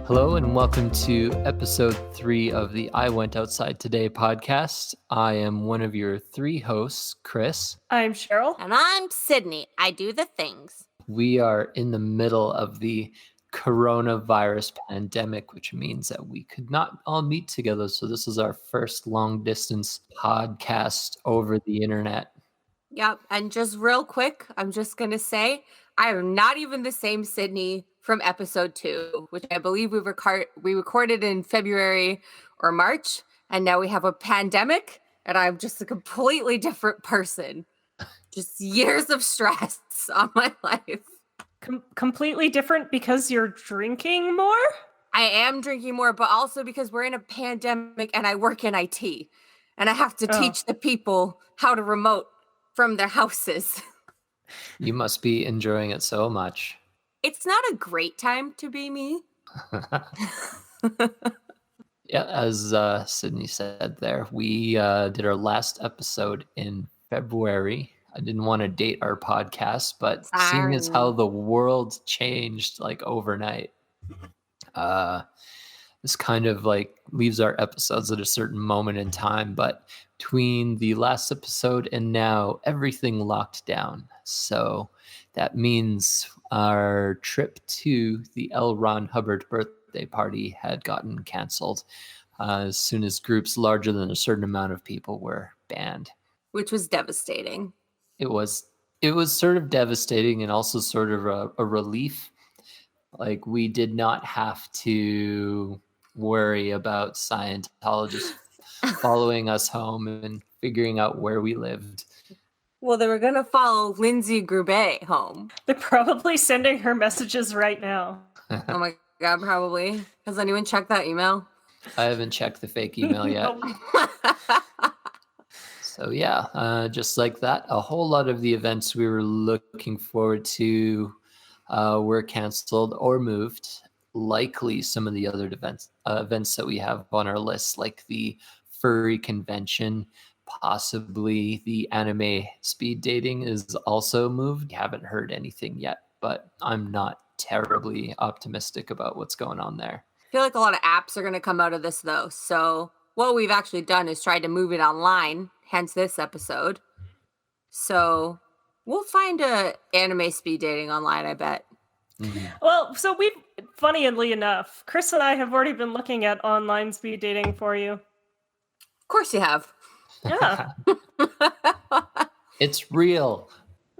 Hello and welcome to episode 3 of the I Went Outside Today podcast. I am one of your 3 hosts, Chris. I'm Cheryl. And I'm Sydney. I do the things. We are in the middle of the coronavirus pandemic, which means that we could not all meet together. So this is our first long distance podcast over the internet. Yep. And just real quick, I'm just going to say I am not even the same Sydney from episode 2, which I believe we recorded in February or March. And now we have a pandemic and I'm just a completely different person. Just years of stress on my life. Completely different because you're drinking more? I am drinking more, but also because we're in a pandemic and I work in IT. And I have to teach the people how to remote from their houses. You must be enjoying it so much. It's not a great time to be me. Yeah, as Sydney said there, we did our last episode in February. I didn't want to date our podcast, but seeing as how the world changed like overnight, this kind of like leaves our episodes at a certain moment in time. But between the last episode and now, everything locked down. So that means our trip to the L. Ron Hubbard birthday party had gotten canceled as soon as groups larger than a certain amount of people were banned. Which was devastating. It was sort of devastating and also sort of a relief. Like we did not have to worry about Scientologists following us home and figuring out where we lived. Well, they were going to follow Lindsay Grube home. They're probably sending her messages right now. Oh my God, probably. Has anyone checked that email? I haven't checked the fake email yet. So yeah, just like that, a whole lot of the events we were looking forward to were canceled or moved. Likely some of the other events that we have on our list, like the furry convention, possibly the anime speed dating is also moved. Haven't heard anything yet, but I'm not terribly optimistic about what's going on there. I feel like a lot of apps are going to come out of this though. So what we've actually done is tried to move it online, hence this episode. So we'll find a anime speed dating online, I bet. Mm-hmm. Well, so funnily enough, Chris and I have already been looking at online speed dating for you. Of course you have. Yeah. It's real.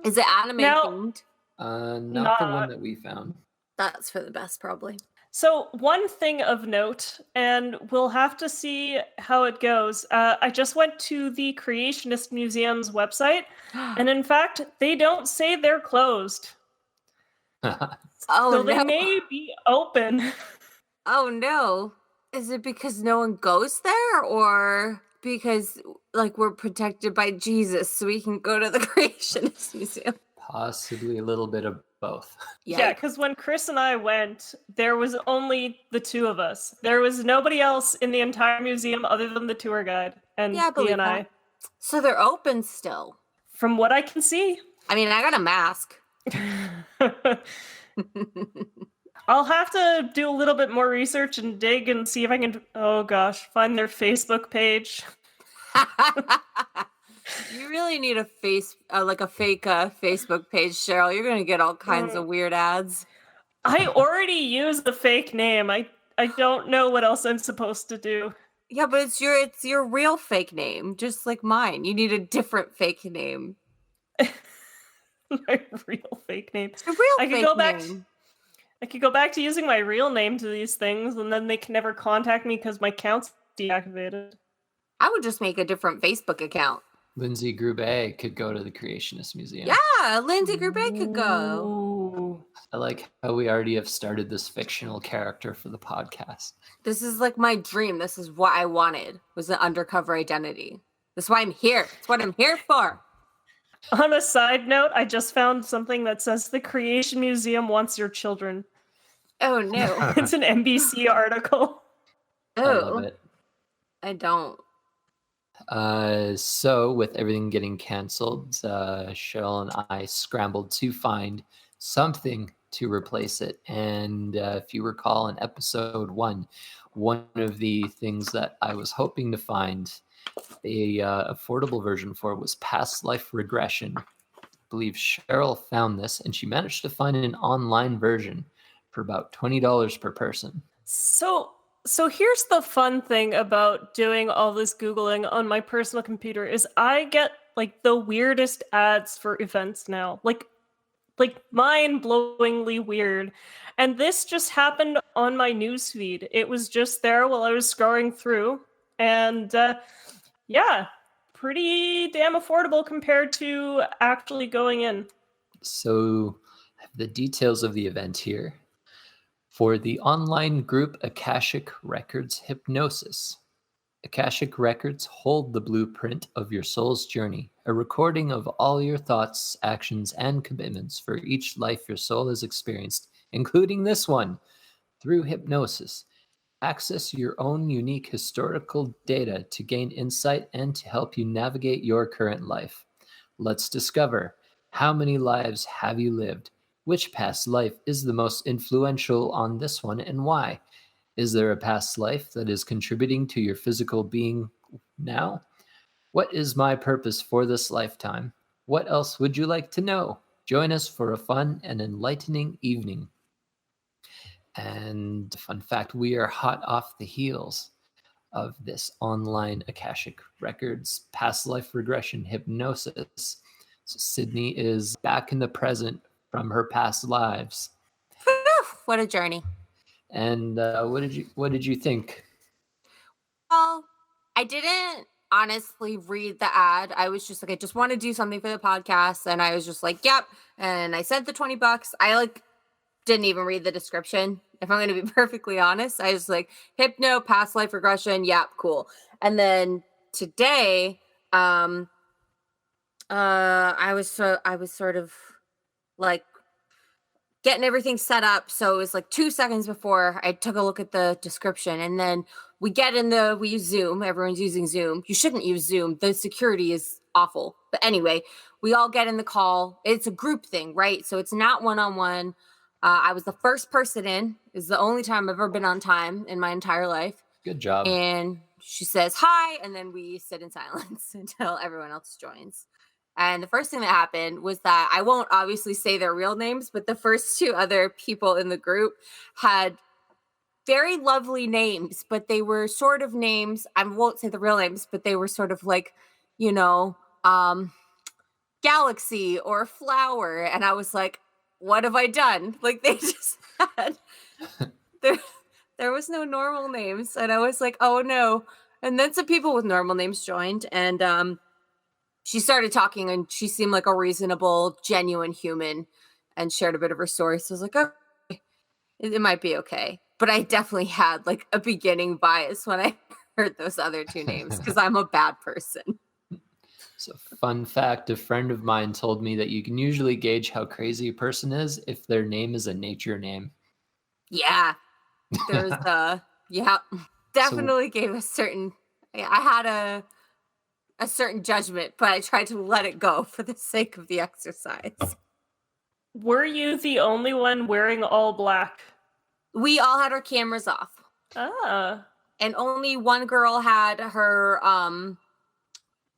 Is it anime themed? Not the one that we found. That's for the best, probably. So one thing of note, and we'll have to see how it goes. I just went to the Creationist Museum's website, and in fact, they don't say they're closed. So they may be open. Oh no. Is it because no one goes there, or because like we're protected by Jesus so we can go to the Creationist Museum? Possibly a little bit of both. Yeah, because when Chris and I went, there was only the two of us. There was nobody else in the entire museum other than the tour guide and he and I. So they're open still? From what I can see. I mean, I got a mask. I'll have to do a little bit more research and dig and see if I can, find their Facebook page. You really need a fake Facebook page, Cheryl. You're going to get all kinds of weird ads. I already use the fake name. I don't know what else I'm supposed to do. Yeah, but it's your real fake name, just like mine. You need a different fake name. My real fake name. It's a real fake name. I could go back to using my real name to these things, and then they can never contact me because my account's deactivated. I would just make a different Facebook account. Lindsay Grube could go to the Creationist Museum. Yeah, Lindsay Grube could go. Ooh. I like how we already have started this fictional character for the podcast. This is like my dream. This is what I wanted, was an undercover identity. That's why I'm here. That's what I'm here for. On a side note, I just found something that says the Creation Museum wants your children. Oh, no. It's an NBC article. I love it. I don't. So with everything getting canceled, Cheryl and I scrambled to find something to replace it. And if you recall in episode 1, one of the things that I was hoping to find a affordable version for was past life regression. I believe Cheryl found this, and she managed to find an online version for about $20 per person. So here's the fun thing about doing all this Googling on my personal computer is I get like the weirdest ads for events now. Like mind-blowingly weird. And this just happened on my newsfeed. It was just there while I was scrolling through. And yeah, pretty damn affordable compared to actually going in. So I have the details of the event here. For the online group Akashic Records Hypnosis. Akashic Records hold the blueprint of your soul's journey, a recording of all your thoughts, actions, and commitments for each life your soul has experienced, including this one. Through hypnosis, access your own unique historical data to gain insight and to help you navigate your current life. Let's discover, how many lives have you lived? Which past life is the most influential on this one, and why? Is there a past life that is contributing to your physical being now? What is my purpose for this lifetime? What else would you like to know? Join us for a fun and enlightening evening. And fun fact, we are hot off the heels of this online Akashic Records past life regression hypnosis. So Sydney is back in the present from her past lives. What a journey. And what did you think? Well, I didn't honestly read the ad. I was just like, I just want to do something for the podcast. And I was just like, yep. And I sent the $20. I didn't even read the description. If I'm going to be perfectly honest, I was like, hypno, past life regression. Yep, cool. And then today, I was sort of like getting everything set up. So it was like 2 seconds before I took a look at the description, and then we use Zoom. Everyone's using Zoom. You shouldn't use Zoom. The security is awful. But anyway, we all get in the call. It's a group thing, right? So it's not one-on-one. I was the first person in. It's the only time I've ever been on time in my entire life. Good job. And she says hi, and then we sit in silence until everyone else joins. And the first thing that happened was that I won't obviously say their real names, but the first 2 other people in the group had very lovely names, but they were sort of names. I won't say the real names, but they were sort of like, Galaxy or Flower. And I was like, what have I done? Like they just had, there was no normal names. And I was like, oh no. And then some people with normal names joined, and she started talking, and she seemed like a reasonable, genuine human, and shared a bit of her story. So I was like, okay, it might be okay. But I definitely had like a beginning bias when I heard those other 2 names because I'm a bad person. So fun fact, a friend of mine told me that you can usually gauge how crazy a person is if their name is a nature name. Yeah. There's definitely gave a certain, I had a certain judgment, but I tried to let it go for the sake of the exercise. Were you the only one wearing all black? We all had our cameras off. Ah. And only one girl had her,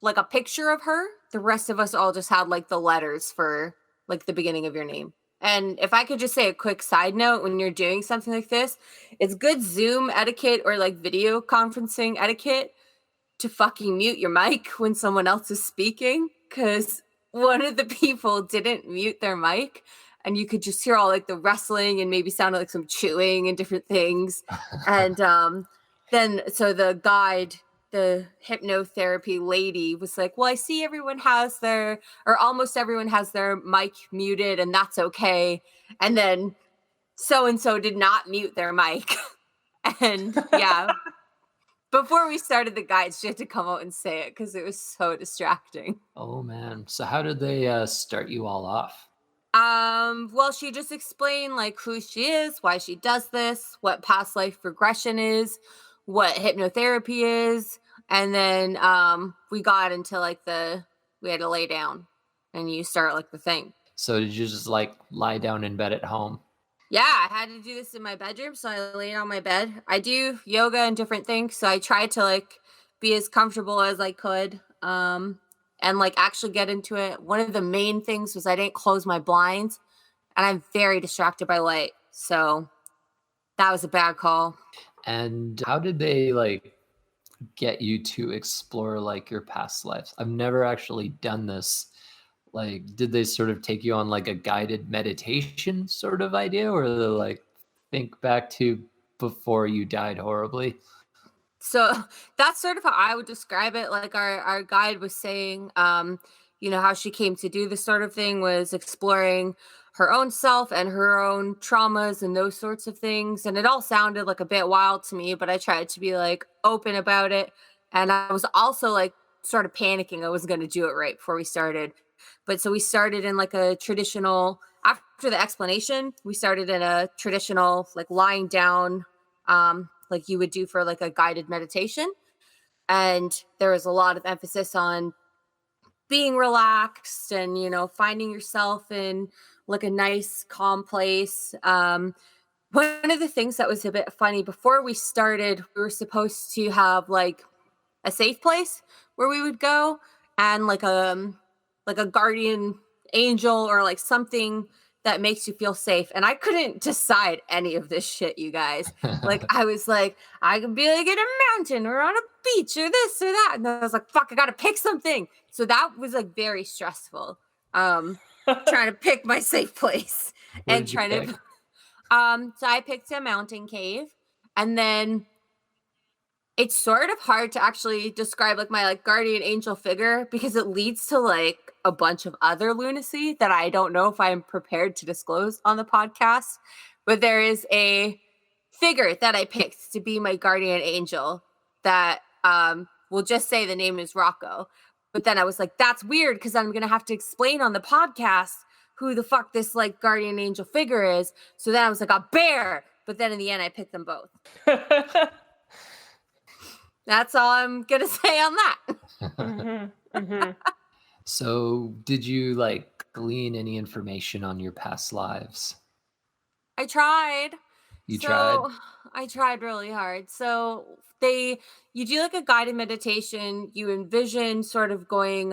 like a picture of her. The rest of us all just had like the letters for like the beginning of your name. And if I could just say a quick side note, when you're doing something like this, it's good Zoom etiquette or like video conferencing etiquette to fucking mute your mic when someone else is speaking, because one of the people didn't mute their mic, and you could just hear all like the wrestling and maybe sounded like some chewing and different things. And then so the guide, the hypnotherapy lady, was like, well, I see everyone has their, or almost everyone has their mic muted, and that's okay. And then so-and-so did not mute their mic. And yeah. Before we started the guides, she had to come out and say it because it was so distracting. Oh man. So how did they start you all off? Well, she just explained like who she is, why she does this, what past life regression is, what hypnotherapy is, and then we got into like we had to lay down and you start like the thing. So did you just like lie down in bed at home? Yeah, I had to do this in my bedroom, so I laid on my bed. I do yoga and different things, so I tried to like be as comfortable as I could, and like actually get into it. One of the main things was I didn't close my blinds, and I'm very distracted by light, so that was a bad call. And how did they like get you to explore like your past lives? I've never actually done this. Like, did they sort of take you on like a guided meditation sort of idea, or they like think back to before you died horribly? So that's sort of how I would describe it. Like our guide was saying, how she came to do this sort of thing was exploring her own self and her own traumas and those sorts of things. And it all sounded like a bit wild to me, but I tried to be like open about it. And I was also like sort of panicking. I wasn't going to do it right before we started. But so we started in like a traditional, after the explanation, we started in a traditional, like lying down, like you would do for like a guided meditation. And there was a lot of emphasis on being relaxed and, finding yourself in like a nice, calm place. One of the things that was a bit funny before we started, we were supposed to have like a safe place where we would go and like a guardian angel or like something that makes you feel safe. And I couldn't decide any of this shit, you guys. Like I was like, I could be like in a mountain or on a beach or this or that. And I was like, fuck, I gotta pick something. So that was like very stressful. Trying to pick my safe place What and did you trying pick? to so I picked a mountain cave, and then it's sort of hard to actually describe like my like guardian angel figure because it leads to like a bunch of other lunacy that I don't know if I'm prepared to disclose on the podcast. But there is a figure that I picked to be my guardian angel that we'll just say the name is Rocco. But then I was like, that's weird because I'm gonna have to explain on the podcast who the fuck this like guardian angel figure is. So then I was like, a bear. But then in the end, I picked them both. That's all I'm gonna say on that. Mm-hmm. Mm-hmm. So, did you like glean any information on your past lives? I tried. You tried? I tried really hard. So you do like a guided meditation. You envision sort of going,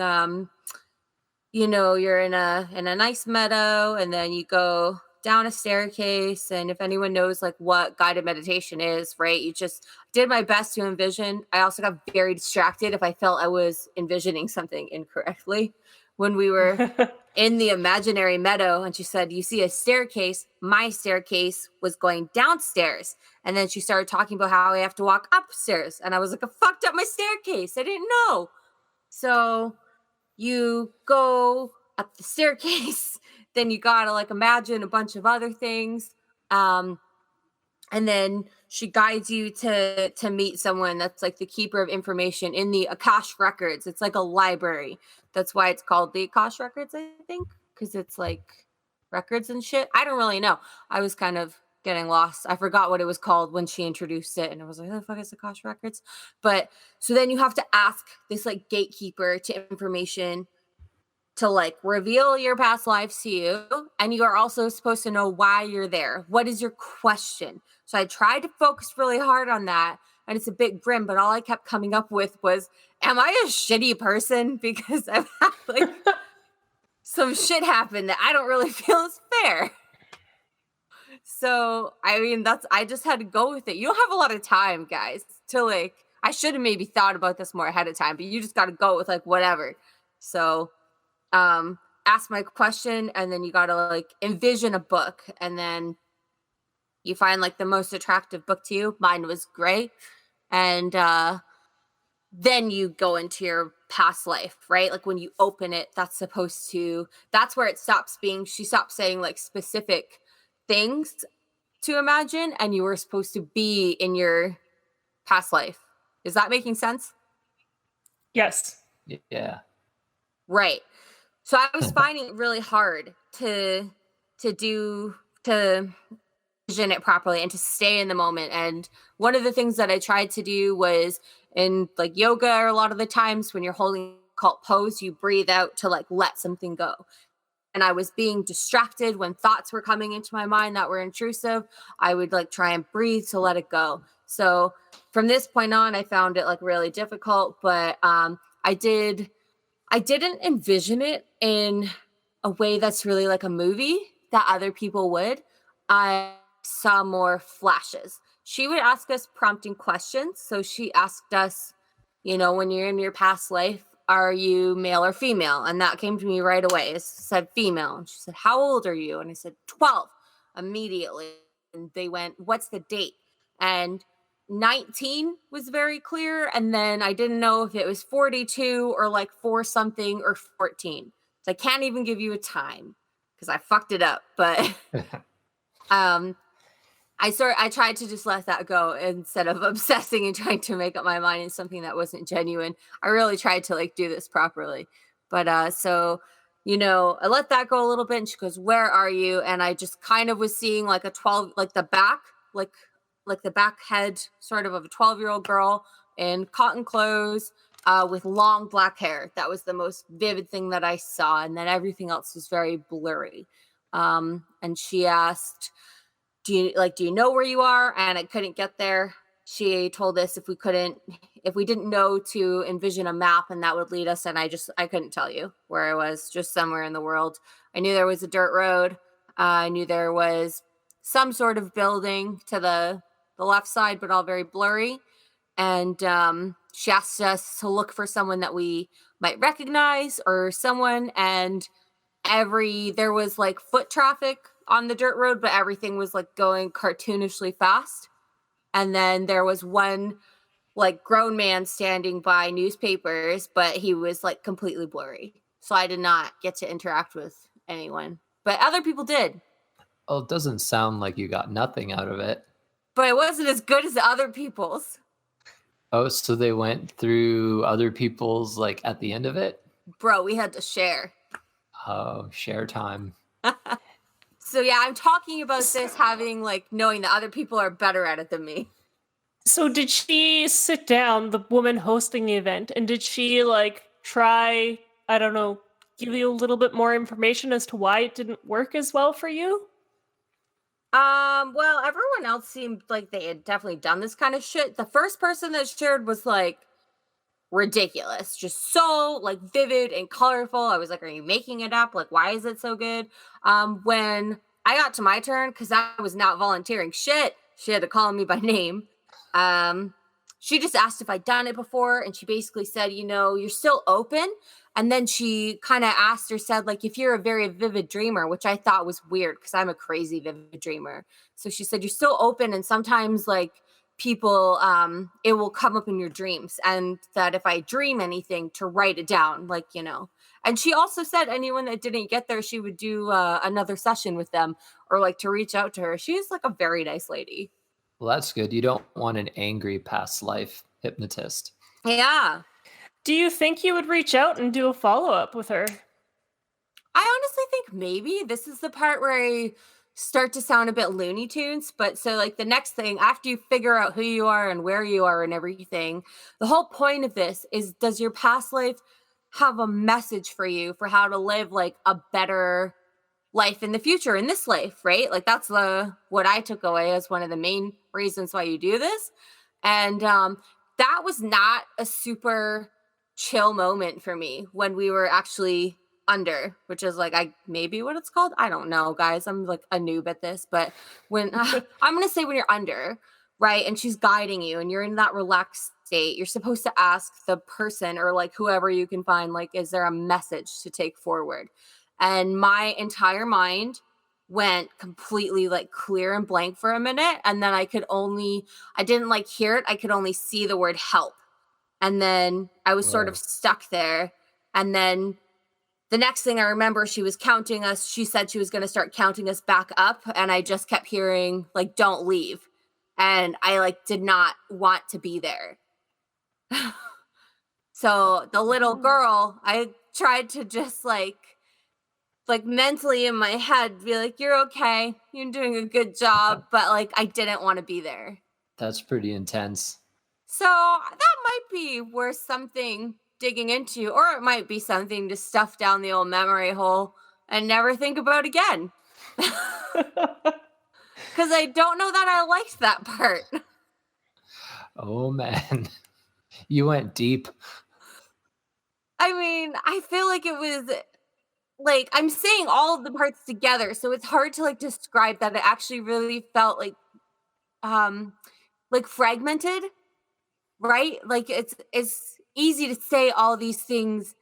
you're in a nice meadow, and then you go down a staircase. And if anyone knows like what guided meditation is, right? You just did my best to envision. I also got very distracted if I felt I was envisioning something incorrectly. When we were in the imaginary meadow, and she said, you see a staircase. My staircase was going downstairs. And then she started talking about how I have to walk upstairs. And I was like, I fucked up my staircase. I didn't know. So you go up the staircase, then you gotta like imagine a bunch of other things. And then she guides you to meet someone that's like the keeper of information in the Akashic records. It's like a library. That's why it's called the Akashic records, I think, because it's like records and shit. I don't really know. I was kind of getting lost. I forgot what it was called when she introduced it, and I was like, "Who the fuck is Akashic records?" But so then you have to ask this like gatekeeper to information to like reveal your past lives to you, and you are also supposed to know why you're there. What is your question? So I tried to focus really hard on that, and it's a bit grim, but all I kept coming up with was, am I a shitty person? Because I've had like some shit happen that I don't really feel is fair. So I mean, I just had to go with it. You don't have a lot of time, guys, to like, I should have maybe thought about this more ahead of time, but you just got to go with like whatever. So ask my question, and then you gotta like envision a book, and then you find like the most attractive book to you. Mine was gray. And then you go into your past life, right? Like when you open it, that's where it stops being, she stops saying like specific things to imagine, and you were supposed to be in your past life. Is that making sense? Yes. Yeah. Right. So I was finding it really hard to vision it properly and to stay in the moment. And one of the things that I tried to do was in like yoga, or a lot of the times when you're holding occult pose, you breathe out to like let something go. I was being distracted when thoughts were coming into my mind that were intrusive, I would like try and breathe to let it go. So from this point on, I found it like really difficult, but I didn't envision it in a way that's really like a movie that other people would. I saw more flashes. She would ask us prompting questions. So she asked us, you know, when you're in your past life, are you male or female? And that came to me right away. It said female. And she said, how old are you? And I said, 12 immediately. And they went, what's the date? And 19 was very clear. And then I didn't know if it was 42 or like 4 something or 14. So I can't even give you a time because I fucked it up. But I tried to just let that go instead of obsessing and trying to make up my mind in something that wasn't genuine. I really tried to like do this properly. But so, you know, I let that go a little bit and she goes, where are you? And I just kind of was seeing like a 12, like the back, like the back head sort of a 12-year-old girl in cotton clothes with long black hair. That was the most vivid thing that I saw. And then everything else was very blurry. And she asked, do you know where you are? And I couldn't get there. She told us if we didn't know to envision a map and that would lead us. And I couldn't tell you where I was, just somewhere in the world. I knew there was a dirt road. I knew there was some sort of building to the left side, but all very blurry. And she asked us to look for someone that we might recognize or someone. And there was like foot traffic on the dirt road, but everything was like going cartoonishly fast. And then there was one like grown man standing by newspapers, but he was like completely blurry. So I did not get to interact with anyone, but other people did. Well, it doesn't sound like you got nothing out of it. But it wasn't as good as the other people's. Oh, so they went through other people's like at the end of it? Bro, we had to share. Oh, share time. So yeah, I'm talking about this having like knowing that other people are better at it than me. So did she sit down, the woman hosting the event, and did she like try, I don't know, give you a little bit more information as to why it didn't work as well for you? Well, everyone else seemed like they had definitely done this kind of shit. The first person that shared was like ridiculous, just so like vivid and colorful. I was like, are you making it up? Like, why is it so good? When I got to my turn, because I was not volunteering shit, she had to call me by name. She just asked if I'd done it before, and she basically said, you know, you're still open. And then she kind of asked or said, like, if you're a very vivid dreamer, which I thought was weird because I'm a crazy vivid dreamer. So she said, you're still open. And sometimes like people, it will come up in your dreams. And that if I dream anything to write it down, like, you know. And she also said anyone that didn't get there, she would do another session with them or like to reach out to her. She's like a very nice lady. Well, that's good. You don't want an angry past life hypnotist. Yeah. Do you think you would reach out and do a follow-up with her? I honestly think maybe this is the part where I start to sound a bit Looney Tunes. But so like the next thing, after you figure out who you are and where you are and everything, the whole point of this is, does your past life have a message for you for how to live like a better life in the future in this life, right? Like that's what I took away as one of the main reasons why you do this. And that was not a super chill moment for me when we were actually under, which is like maybe what it's called. I don't know, guys. I'm like a noob at this, but when I'm gonna say when you're under, right, and she's guiding you and you're in that relaxed state, you're supposed to ask the person or like whoever you can find, like, is there a message to take forward? And my entire mind went completely like clear and blank for a minute, and then I didn't like hear it. I could only see the word help. And then I was sort of stuck there. And then the next thing I remember, she was counting us. She said she was going to start counting us back up. And I just kept hearing, like, don't leave. And I, like, did not want to be there. So the little girl, I tried to just, like mentally in my head, be like, you're okay. You're doing a good job. But, like, I didn't want to be there. That's pretty intense. So that might be worth something digging into, or it might be something to stuff down the old memory hole and never think about again. Because I don't know that I liked that part. Oh man, you went deep. I mean, I feel like it was like I'm saying all of the parts together, so it's hard to like describe that. It actually really felt like fragmented, right? Like it's easy to say all these things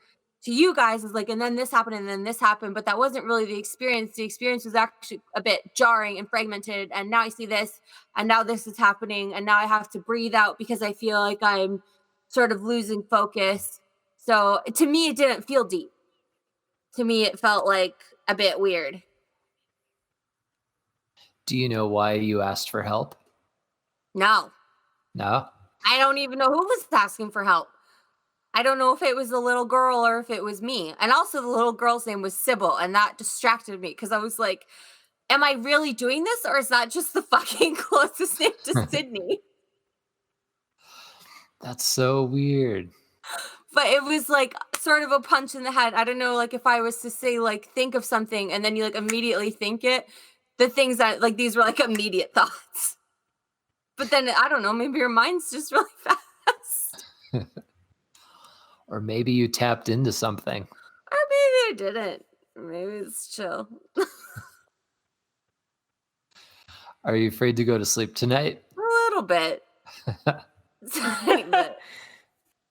to you guys is like, and then this happened and then this happened, but that wasn't really the experience. The experience was actually a bit jarring and fragmented, and now I see this, and now this is happening, and now I have to breathe out because I feel like I'm sort of losing focus. So to me, it didn't feel deep. To me, it felt like a bit weird. Do you know why you asked for help? No, No? I don't even know who was asking for help. I don't know if it was the little girl or if it was me. And also, the little girl's name was Sybil, and that distracted me because I was like, am I really doing this, or is that just the fucking closest name to Sydney? That's so weird. But it was like sort of a punch in the head. I don't know, like if I was to say, like, think of something and then you like immediately think it, the things that like these were like immediate thoughts. But then I don't know, maybe your mind's just really fast. Or maybe you tapped into something. Or maybe I didn't. Maybe it's chill. Are you afraid to go to sleep tonight? A little bit. Tiny bit.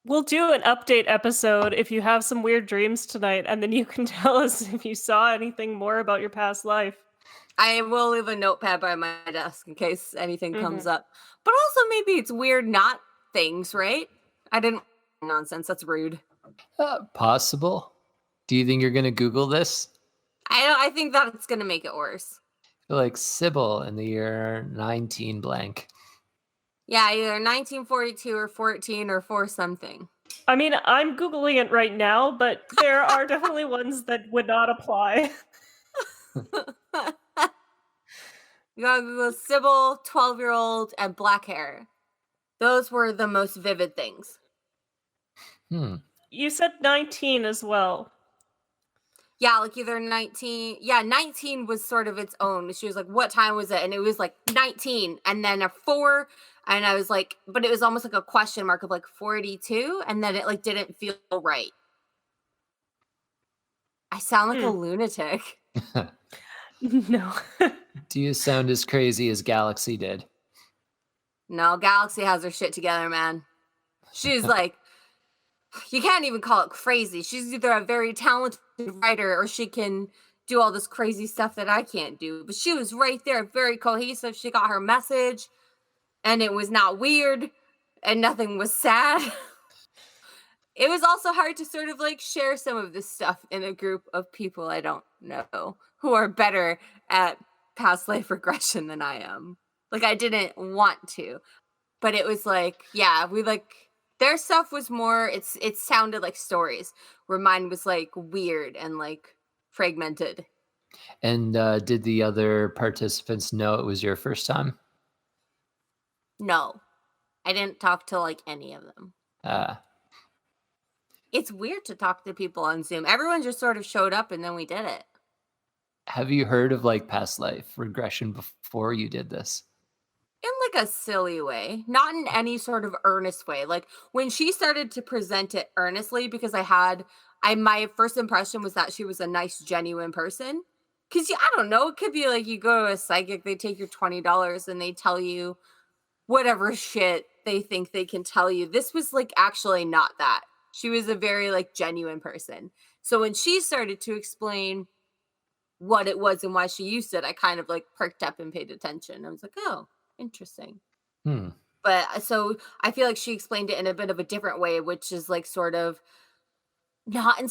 We'll do an update episode if you have some weird dreams tonight, and then you can tell us if you saw anything more about your past life. I will leave a notepad by my desk in case anything comes up. But also maybe it's weird not things, right? I didn't nonsense. That's rude. Possible. Do you think you're going to Google this? I think that's going to make it worse. Like Sybil in the year 19 blank. Yeah, either 1942 or 14 or 4 something. I mean, I'm Googling it right now, but there are definitely ones that would not apply. You gotta Google Sybil, 12-year-old, and black hair. Those were the most vivid things. You said 19 as well. Yeah, like either 19. Yeah, 19 was sort of its own. She was like, what time was it? And it was like 19 and then a 4. And I was like, but it was almost like a question mark of like 42. And then it like didn't feel right. I sound like a lunatic. No. Do you sound as crazy as Galaxy did? No, Galaxy has her shit together, man. She's like, you can't even call it crazy. She's either a very talented writer or she can do all this crazy stuff that I can't do. But she was right there, very cohesive. She got her message and it was not weird and nothing was sad. It was also hard to sort of like share some of this stuff in a group of people I don't know who are better at past life regression than I am. Like I didn't want to, but it was like, yeah, we like their stuff was more, it sounded like stories where mine was like weird and like fragmented. And did the other participants know it was your first time? No, I didn't talk to like any of them. It's weird to talk to people on Zoom. Everyone just sort of showed up and then we did it. Have you heard of like past life regression before you did this? In like a silly way, not in any sort of earnest way. Like when she started to present it earnestly, because my first impression was that she was a nice, genuine person. Because I don't know, it could be like you go to a psychic, they take your $20 and they tell you whatever shit they think they can tell you. This was like actually not that. She was a very like genuine person. So when she started to explain what it was and why she used it, I kind of like perked up and paid attention. I was like, oh, interesting. But so I feel like she explained it in a bit of a different way, which is like sort of not in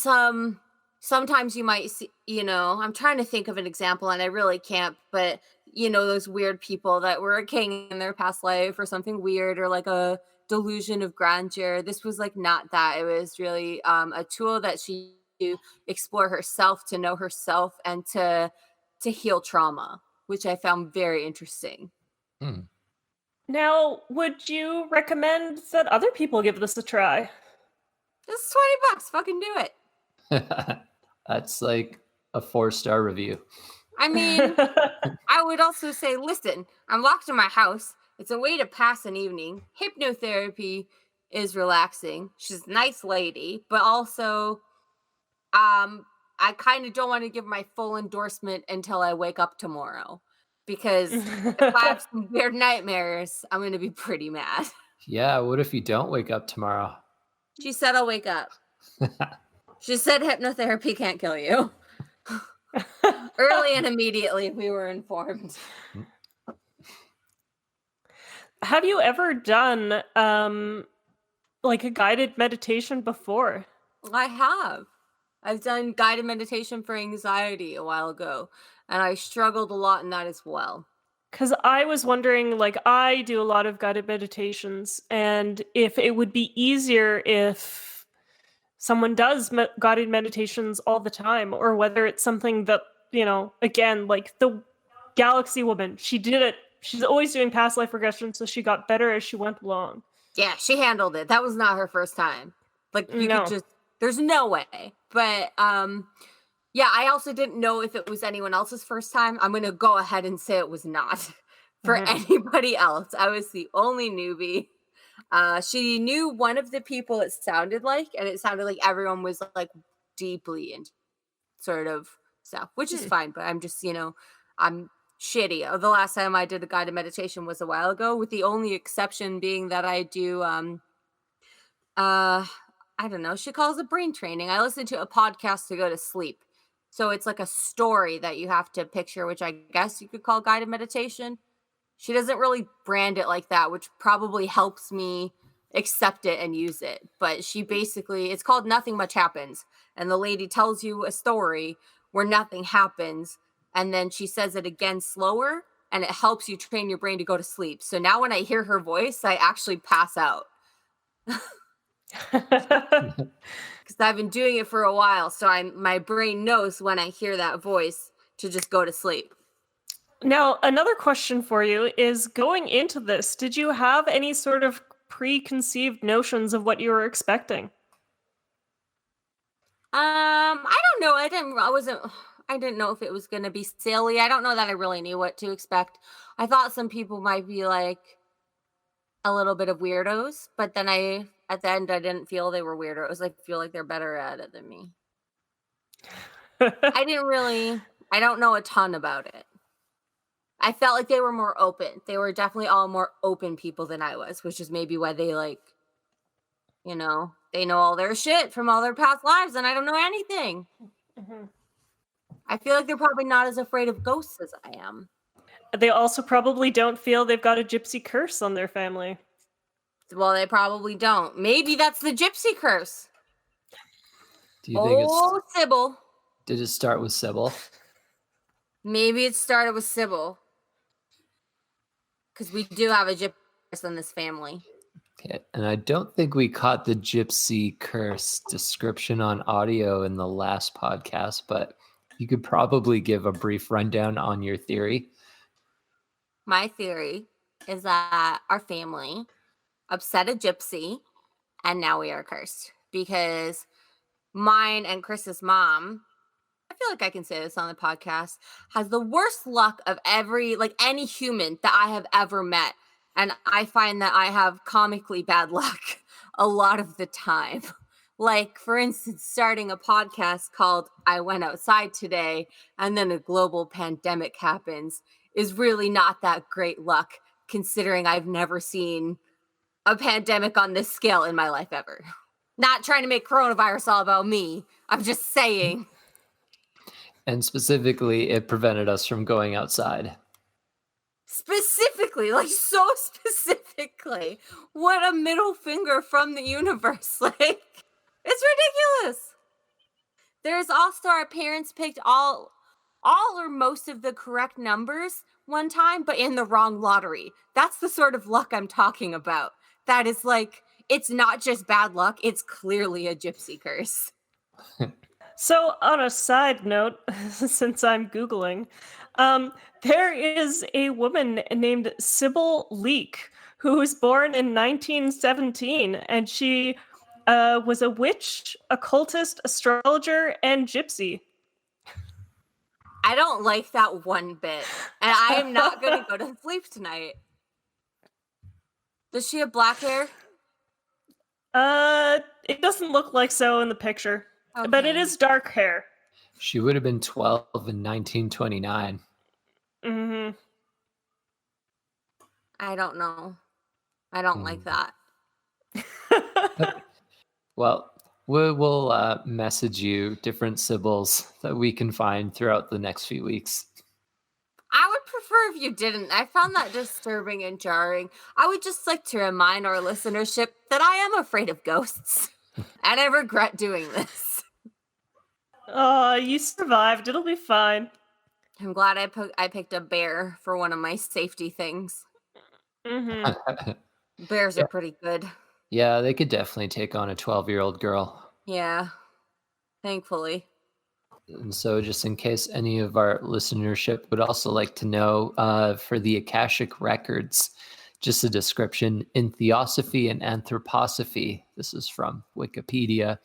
sometimes you might see, I'm trying to think of an example and I really can't, but those weird people that were a king in their past life or something weird or like a delusion of grandeur. This was like not that. It was really a tool that she to explore herself, to know herself, and to heal trauma, which I found very interesting. Now, would you recommend that other people give this a try? It's $20. Fucking do it. That's like a 4-star review. I mean, I would also say, listen, I'm locked in my house. It's a way to pass an evening. Hypnotherapy is relaxing. She's a nice lady, but also, I kind of don't want to give my full endorsement until I wake up tomorrow. Because if I have some weird nightmares, I'm going to be pretty mad. Yeah, what if you don't wake up tomorrow? She said I'll wake up. She said hypnotherapy can't kill you. Early and immediately, we were informed. Have you ever done like a guided meditation before? I have. I've done guided meditation for anxiety a while ago, and I struggled a lot in that as well. Because I was wondering, like, I do a lot of guided meditations, and if it would be easier if someone does guided meditations all the time, or whether it's something that, you know, again, like the Galaxy Woman, she did it. She's always doing past life regression, so she got better as she went along. Yeah, she handled it. That was not her first time. Like, you No. could just, there's no way. But, yeah, I also didn't know if it was anyone else's first time. I'm going to go ahead and say it was not for anybody else. I was the only newbie. She knew one of the people it sounded like, and it sounded like everyone was like deeply into sort of stuff, which is fine. But I'm just, you know, I'm shitty. The last time I did a guided meditation was a while ago, with the only exception being that I do, I don't know, she calls it brain training. I listen to a podcast to go to sleep. So it's like a story that you have to picture, which I guess you could call guided meditation. She doesn't really brand it like that, which probably helps me accept it and use it. But she basically, it's called Nothing Much Happens. And the lady tells you a story where nothing happens. And then she says it again slower, and it helps you train your brain to go to sleep. So now when I hear her voice, I actually pass out. Because I've been doing it for a while, so my brain knows when I hear that voice to just go to sleep. Now, another question for you is, going into this, did you have any sort of preconceived notions of what you were expecting? I don't know. I didn't know if it was going to be silly. I don't know that I really knew what to expect. I thought some people might be like a little bit of weirdos, but then at the end, I didn't feel they were weirdos. I feel like they're better at it than me. I don't know a ton about it. I felt like they were more open. They were definitely all more open people than I was, which is maybe why they, like, you know, they know all their shit from all their past lives, and I don't know anything. I feel like they're probably not as afraid of ghosts as I am. They also probably don't feel they've got a gypsy curse on their family. Well, they probably don't. Maybe that's the Gypsy Curse. Do you think Sybil. Did it start with Sybil? Maybe it started with Sybil. Because we do have a Gypsy Curse in this family. Okay, and I don't think we caught the Gypsy Curse description on audio in the last podcast, but you could probably give a brief rundown on your theory. My theory is that our family upset a gypsy, and now we are cursed. Because mine and Chris's mom, I feel like I can say this on the podcast, has the worst luck of any human that I have ever met. And I find that I have comically bad luck a lot of the time. Like, for instance, starting a podcast called I Went Outside Today, and then a global pandemic happens, is really not that great luck, considering I've never seen a pandemic on this scale in my life ever. Not trying to make coronavirus all about me. I'm just saying. And specifically, it prevented us from going outside. Specifically, like so specifically. What a middle finger from the universe. Like, it's ridiculous. There's also, our parents picked all or most of the correct numbers one time, but in the wrong lottery. That's the sort of luck I'm talking about. That is like, it's not just bad luck, it's clearly a gypsy curse. So, on a side note, since I'm Googling, there is a woman named Sybil Leek who was born in 1917, and she was a witch, occultist, astrologer, and gypsy. I don't like that one bit. And I am not going to go to sleep tonight. Does she have black hair? It doesn't look like so in the picture. But it Okay. is dark hair. She would have been 12 in 1929. Mm-hmm. I don't know. I don't like that. Well, we'll message you different symbols that we can find throughout the next few weeks. I would prefer if you didn't. I found that disturbing and jarring. I would just like to remind our listenership that I am afraid of ghosts. And I regret doing this. You survived. It'll be fine. I'm glad I picked a bear for one of my safety things. Mm-hmm. Bears are pretty good. Yeah, they could definitely take on a 12-year-old girl. Yeah. Thankfully. And so just in case any of our listenership would also like to know, for the Akashic Records, just a description: in Theosophy and Anthroposophy, this is from Wikipedia,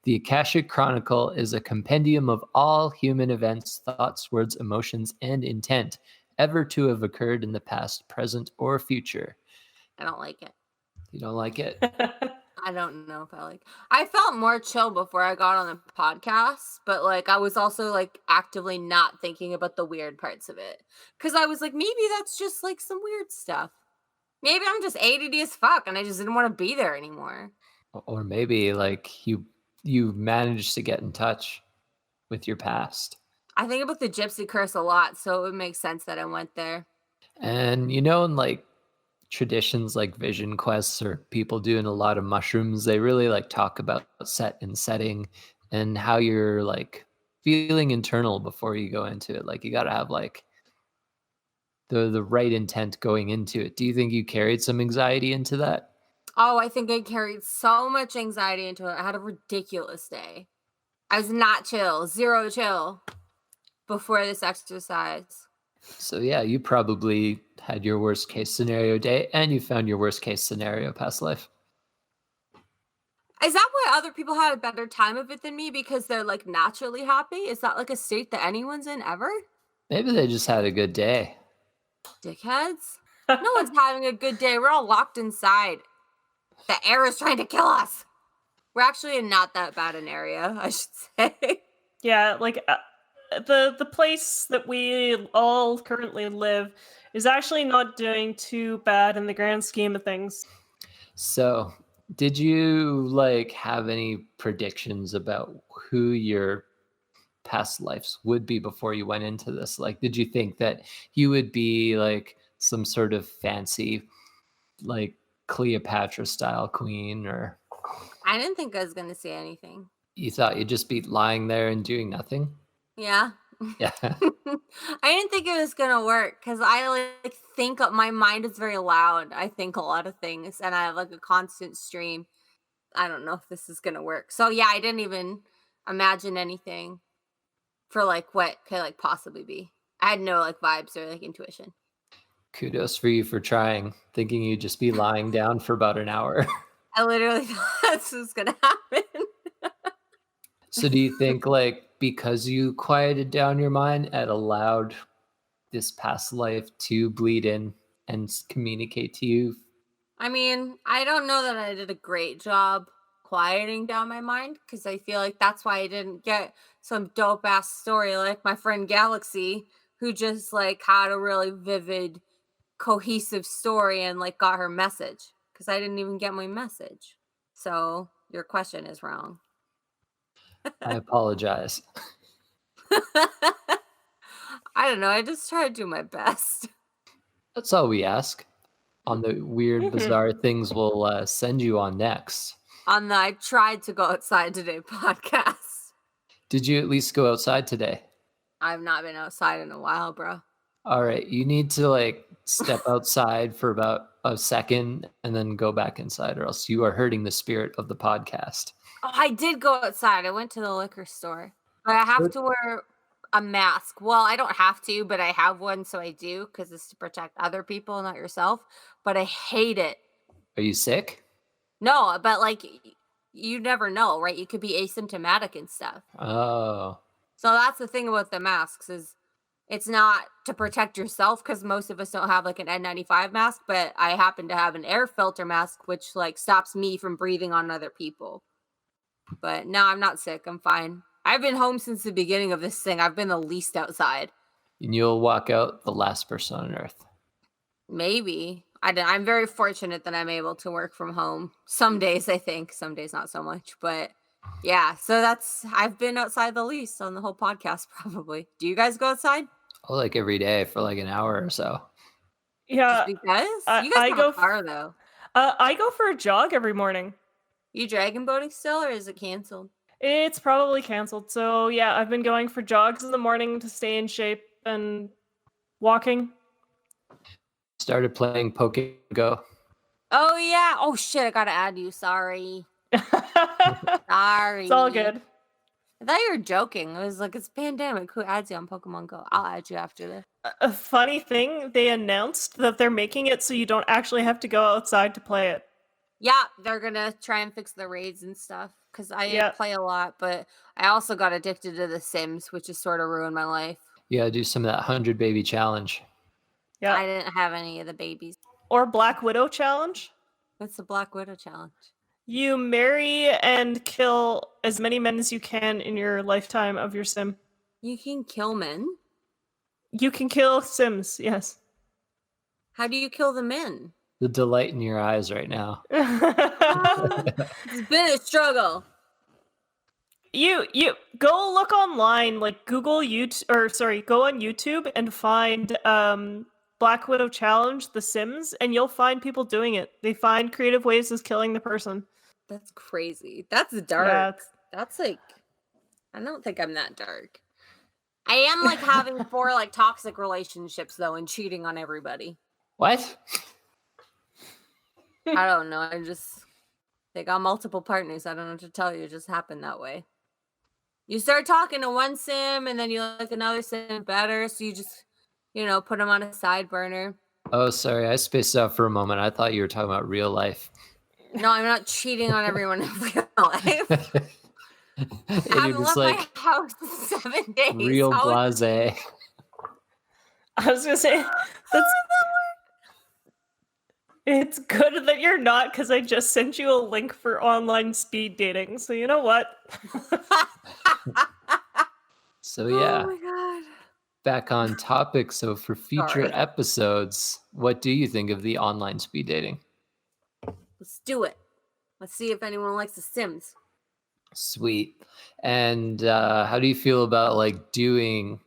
the Akashic Chronicle is a compendium of all human events, thoughts, words, emotions, and intent ever to have occurred in the past, present, or future. I don't like it. You don't like it? I don't know if I like. I felt more chill before I got on the podcast, but like I was also like actively not thinking about the weird parts of it because I was like, maybe that's just like some weird stuff. Maybe I'm just ADD as fuck and I just didn't want to be there anymore. Or maybe like you managed to get in touch with your past. I think about the Gypsy Curse a lot, so it would make sense that I went there. And in like traditions like vision quests or people doing a lot of mushrooms, they really like talk about set and setting and how you're like feeling internal before you go into it. Like you got to have like the right intent going into it. Do you think you carried some anxiety into that? Oh, I think I carried so much anxiety into it. I had a ridiculous day. I was not chill, zero chill before this exercise. So yeah, you probably had your worst case scenario day and you found your worst case scenario past life. Is that why other people had a better time of it than me? Because they're like naturally happy? Is that like a state that anyone's in ever? Maybe they just had a good day. Dickheads. No one's having a good day. We're all locked inside. The air is trying to kill us. We're actually in not that bad an area, I should say. Yeah, like the place that we all currently live is actually not doing too bad in the grand scheme of things. So, did you like have any predictions about who your past lives would be before you went into this? Like, did you think that you would be like some sort of fancy, like Cleopatra style queen, or I didn't think I was going to see anything. you thought you'd just be lying there and doing nothing? Yeah. Yeah. I didn't think it was going to work because I like think my mind is very loud. I think a lot of things and I have like a constant stream. I don't know if this is going to work. So yeah, I didn't even imagine anything for like what could like possibly be. I had no like vibes or like intuition. Kudos for you for trying, thinking you'd just be lying down for about an hour. I literally thought this was going to happen. So do you think like because you quieted down your mind, it allowed this past life to bleed in and communicate to you? I mean, I don't know that I did a great job quieting down my mind because I feel like that's why I didn't get some dope ass story like my friend Galaxy, who just like had a really vivid, cohesive story and like got her message because I didn't even get my message. So your question is wrong. I apologize. I don't know. I just try to do my best. That's all we ask. On the weird, bizarre things we'll send you on next. On the I tried to go outside today podcast. Did you at least go outside today? I've not been outside in a while, bro. All right. You need to like step outside for about a second and then go back inside, or else you are hurting the spirit of the podcast. Oh, I did go outside. I went to the liquor store. But I have to wear a mask. Well, I don't have to, but I have one, so I do, because it's to protect other people, not yourself. But I hate it. Are you sick? No, but like, you never know, right? You could be asymptomatic and stuff. Oh. So that's the thing about the masks is It's not to protect yourself because most of us don't have like an N95 mask, but I happen to have an air filter mask, which like stops me from breathing on other people. But no, I'm not sick. I'm fine. I've been home since the beginning of this thing. I've been the least outside. And you'll walk out the last person on Earth. Maybe. I'm very fortunate that I'm able to work from home. Some days, I think. Some days, not so much. But yeah, so I've been outside the least on the whole podcast, probably. Do you guys go outside? Oh, like every day for like an hour or so. Yeah. Just because? You guys have a car, though. I go for a jog every morning. You dragon boating still, or is it canceled? It's probably canceled. So yeah, I've been going for jogs in the morning to stay in shape and walking. Started playing Pokemon Go. Oh yeah. Oh shit, I gotta add you. Sorry. Sorry. It's all good. I thought you were joking. I was like, it's pandemic. Who adds you on Pokemon Go? I'll add you after this. A funny thing, they announced that they're making it so you don't actually have to go outside to play it. Yeah, they're gonna try and fix the raids and stuff. Because I play a lot, but I also got addicted to The Sims, which has sort of ruined my life. You gotta do some of that 100 baby challenge. Yeah. I didn't have any of the babies. Or Black Widow challenge. What's the Black Widow challenge? You marry and kill as many men as you can in your lifetime of your sim. You can kill men? You can kill sims, yes. How do you kill the men? The delight in your eyes right now. It's been a struggle. You go look online, like Google go on YouTube and find Black Widow challenge The Sims, and you'll find people doing it. They find creative ways of killing the person. That's crazy. That's dark. Yeah, that's like, I don't think I'm that dark. I am like having 4 like toxic relationships though, and cheating on everybody. What? I don't know. They got multiple partners. I don't know what to tell you. It just happened that way. You start talking to one sim and then you like another sim better. So you just, put them on a side burner. Oh, sorry. I spaced out for a moment. I thought you were talking about real life. No, I'm not cheating on everyone in real life. I haven't left my house in 7 days. Real blasé. I was gonna say it's good that you're not, because I just sent you a link for online speed dating. So you know what? So yeah. Oh my god. Back on topic. So for future episodes, what do you think of the online speed dating? Let's do it. Let's see if anyone likes The Sims. Sweet. And how do you feel about like doing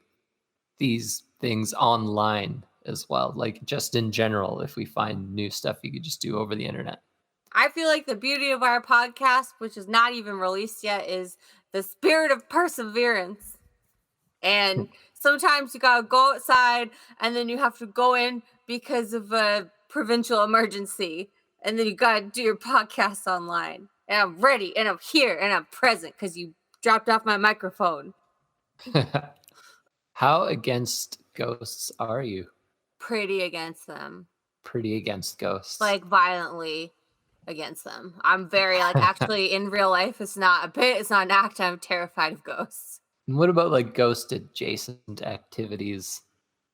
these things online as well? Like just in general, if we find new stuff you could just do over the internet. I feel like the beauty of our podcast, which is not even released yet, is the spirit of perseverance. And sometimes you gotta go outside and then you have to go in because of a provincial emergency. And then you gotta do your podcast online. And I'm ready and I'm here and I'm present because you dropped off my microphone. How against ghosts are you? Pretty against them. Pretty against ghosts. Like violently against them. I'm very like actually in real life it's not an act. I'm terrified of ghosts. And what about like ghost adjacent activities?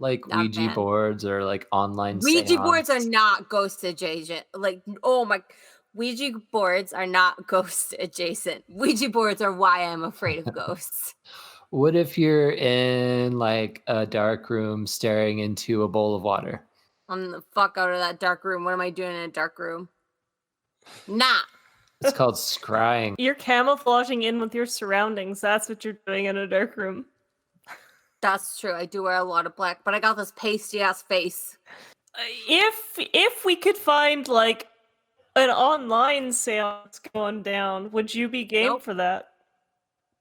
Like Not Ouija bad. boards or like online Ouija boards are seance? not ghost adjacent. Like, oh my, Ouija boards are not ghost adjacent. Ouija boards are why I'm afraid of ghosts. What if you're in like a dark room staring into a bowl of water? I'm the fuck out of that dark room. What am I doing in a dark room? Nah. It's called scrying. You're camouflaging in with your surroundings. That's what you're doing in a dark room. That's true. I do wear a lot of black, but I got this pasty ass face. If we could find like an online seance going down, would you be game for that?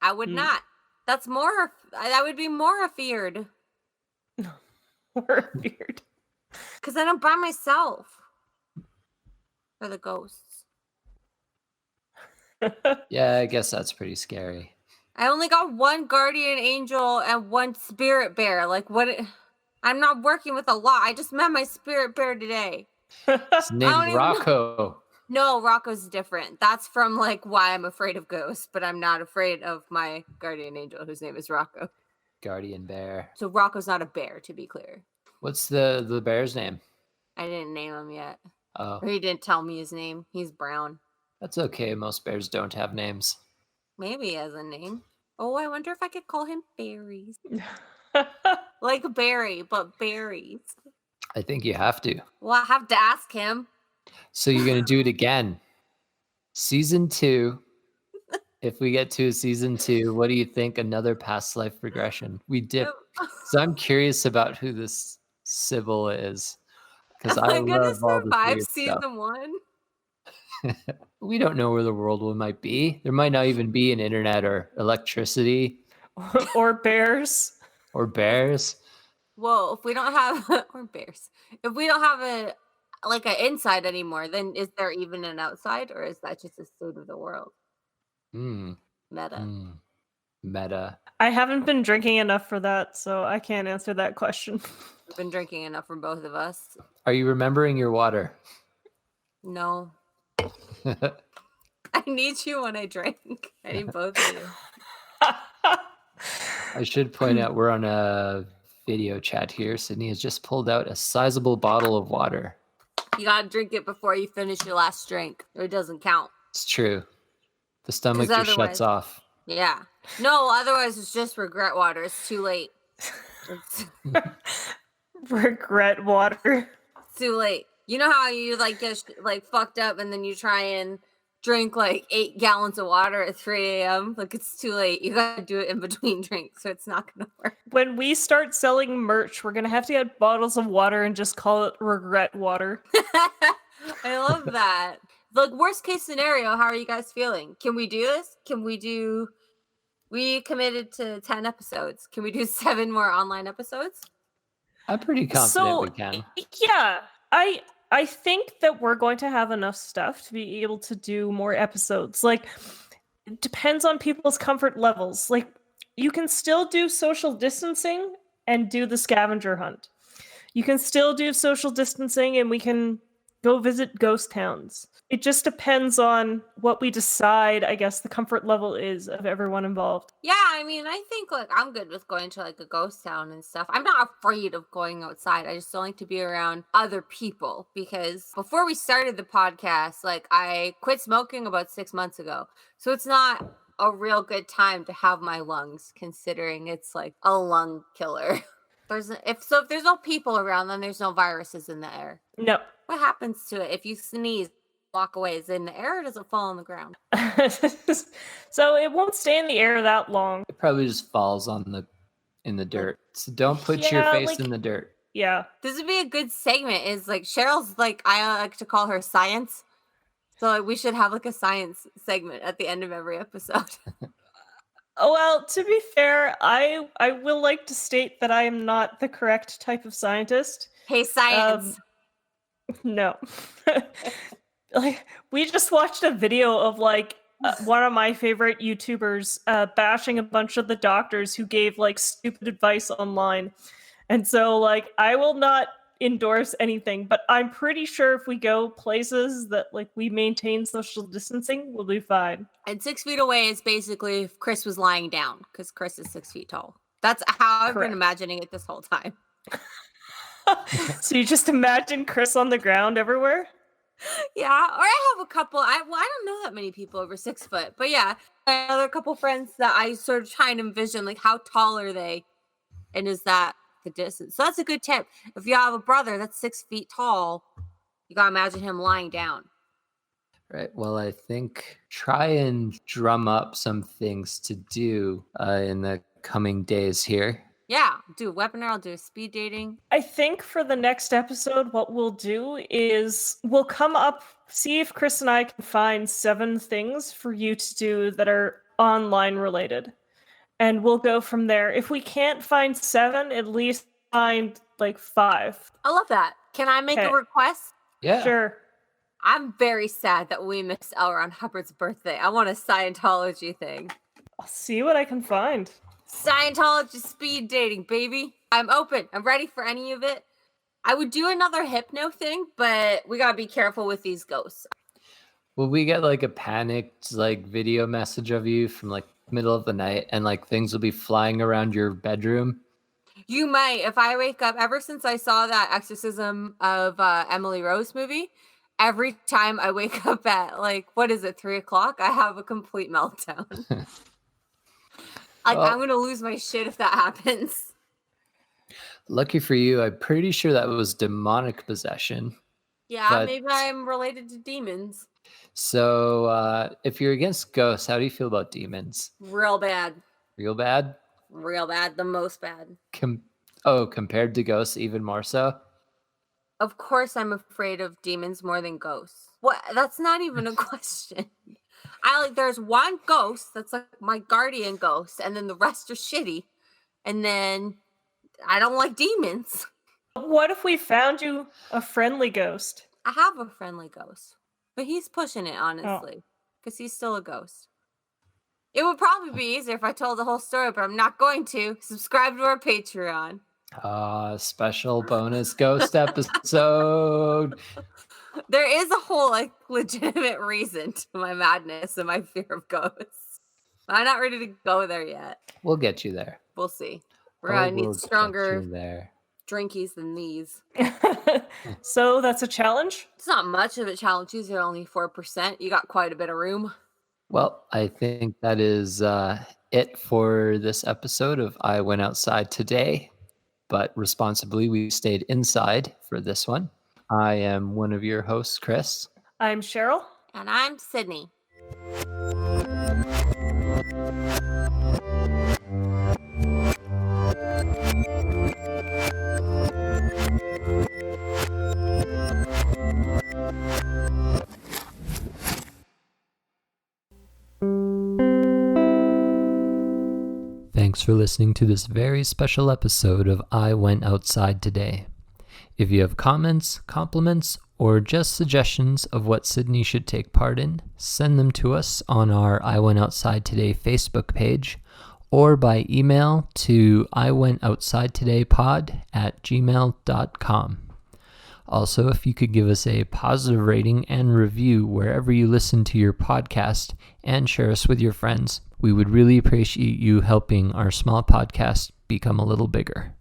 I would not. That would be more afeared. Or weird. Because then I'm by myself. For the ghosts. Yeah, I guess that's pretty scary. I only got one guardian angel and one spirit bear. Like, what? I'm not working with a lot. I just met my spirit bear today. It's named Rocco. No, Rocco's different. That's from, like, why I'm afraid of ghosts. But I'm not afraid of my guardian angel, whose name is Rocco. Guardian bear. So Rocco's not a bear, to be clear. What's the bear's name? I didn't name him yet. Oh, Or he didn't tell me his name. He's brown. that's okay. Most bears don't have names. Maybe he has a name. Oh, I wonder if I could call him Berries. Like Barry, but berries. I think you have to. Well, I have to ask him. So you're going to do it again. Season 2. If we get to season 2, what do you think? Another past life regression. We dip. So I'm curious about who this Sybil is. Because Am I I gonna love all the survive weird season stuff. 1? We don't know where the world might be. There might not even be an internet or electricity Or bears. or bears. Whoa, if we don't have or bears. If we don't have an inside anymore, then is there even an outside, or is that just a state of the world? Meta. Meta. I haven't been drinking enough for that, so I can't answer that question. I've been drinking enough for both of us. Are you remembering your water? No. I need you when I drink. I need both of you. I should point out we're on a video chat here. Sydney has just pulled out a sizable bottle of water. You gotta drink it before you finish your last drink, or it doesn't count. It's true. The stomach just shuts off. Yeah. No, otherwise it's just regret water. It's too late. Regret water. It's too late. You know how you get fucked up and then you try and drink 8 gallons of water at 3 a.m. It's too late. You gotta do it in between drinks, so it's not gonna work. When we start selling merch, we're gonna have to get bottles of water and just call it regret water. I love that. Worst case scenario, how are you guys feeling? Can we do this? We committed to 10 episodes. Can we do 7 more online episodes? I'm pretty confident we can. Yeah, I think that we're going to have enough stuff to be able to do more episodes. It depends on people's comfort levels. You can still do social distancing and do the scavenger hunt. You can still do social distancing and we can go visit ghost towns. It just depends on what we decide, I guess, the comfort level is of everyone involved. Yeah, I mean, I think I'm good with going to a ghost town and stuff. I'm not afraid of going outside. I just don't like to be around other people, because before we started the podcast, I quit smoking about 6 months ago. So it's not a real good time to have my lungs, considering it's a lung killer. If there's no people around, then there's no viruses in the air. No. What happens to it if you sneeze? Walk away? Is it in the air, or does it fall on the ground? So it won't stay in the air that long. It probably just falls in the dirt. So don't put your face in the dirt. Yeah. This would be a good segment. Is Cheryl's I like to call her science. So we should have a science segment at the end of every episode. Well, to be fair, I will like to state that I am not the correct type of scientist. Hey, science. No. We just watched a video of one of my favorite YouTubers bashing a bunch of the doctors who gave stupid advice online. And so I will not endorse anything, but I'm pretty sure if we go places that we maintain social distancing, we'll be fine. And 6 feet away is basically if Chris was lying down, because Chris is 6 feet tall. That's how I've been imagining it this whole time. So you just imagine Chris on the ground everywhere? Yeah, or I have a couple. I don't know that many people over 6 foot, but yeah, another couple friends that I sort of try and envision how tall are they, and is that the distance? So that's a good tip. If you have a brother that's 6 feet tall, you gotta imagine him lying down. Right. Well, I think try and drum up some things to do in the coming days here. Yeah, do a webinar, I'll do speed dating. I think for the next episode, what we'll do is we'll see if Chris and I can find 7 things for you to do that are online related. And we'll go from there. If we can't find 7, at least find 5. I love that. Can I make a request? Yeah. Sure. I'm very sad that we missed L. Ron Hubbard's birthday. I want a Scientology thing. I'll see what I can find. Scientology speed dating, baby. I'm open. I'm ready for any of it. I would do another hypno thing, but we gotta be careful with these ghosts. Will we get a panicked video message of you from middle of the night and like things will be flying around your bedroom. You might, if I wake up, ever since I saw that Exorcism of Emily Rose movie, every time I wake up at 3 o'clock, I have a complete meltdown. I'm going to lose my shit if that happens. Lucky for you, I'm pretty sure that was demonic possession. Yeah, maybe I'm related to demons. So if you're against ghosts, how do you feel about demons? Real bad. Real bad? Real bad. The most bad. Compared to ghosts, even more so? Of course I'm afraid of demons more than ghosts. What? That's not even a question. There's one ghost that's like my guardian ghost, and then the rest are shitty. And then I don't like demons. What if we found you a friendly ghost? I have a friendly ghost, but he's pushing it, honestly, because he's still a ghost. It would probably be easier if I told the whole story, but I'm not going to. Subscribe to our Patreon. Special bonus ghost episode. There is a whole legitimate reason to my madness and my fear of ghosts. I'm not ready to go there yet. We'll get you there. We'll see. We're gonna need stronger there. Drinkies than these. So that's a challenge? It's not much of a challenge. These are only 4%. You got quite a bit of room. Well, I think that is it for this episode of I Went Outside Today, but responsibly we stayed inside for this one. I am one of your hosts, Chris. I'm Cheryl. And I'm Sydney. Thanks for listening to this very special episode of I Went Outside Today. If you have comments, compliments, or just suggestions of what Sydney should take part in, send them to us on our I Went Outside Today Facebook page or by email to iwentoutsidetodaypod@gmail.com. Also, if you could give us a positive rating and review wherever you listen to your podcast and share us with your friends, we would really appreciate you helping our small podcast become a little bigger.